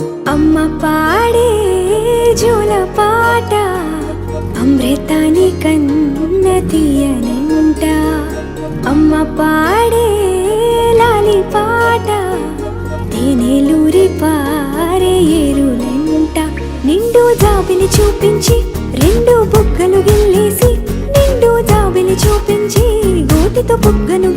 అమ్మ పాడే జోల పాట అమృతాని కన్న తీయనంట. అమ్మ పాడే లాలి పాట తేనెలూరి పారే ఏరులంట. నిండు జాబిలి చూపించి రెండు బుగ్గలు గిల్లేసి, నిండు జాబిలి చూపించి గోటితో బుగ్గను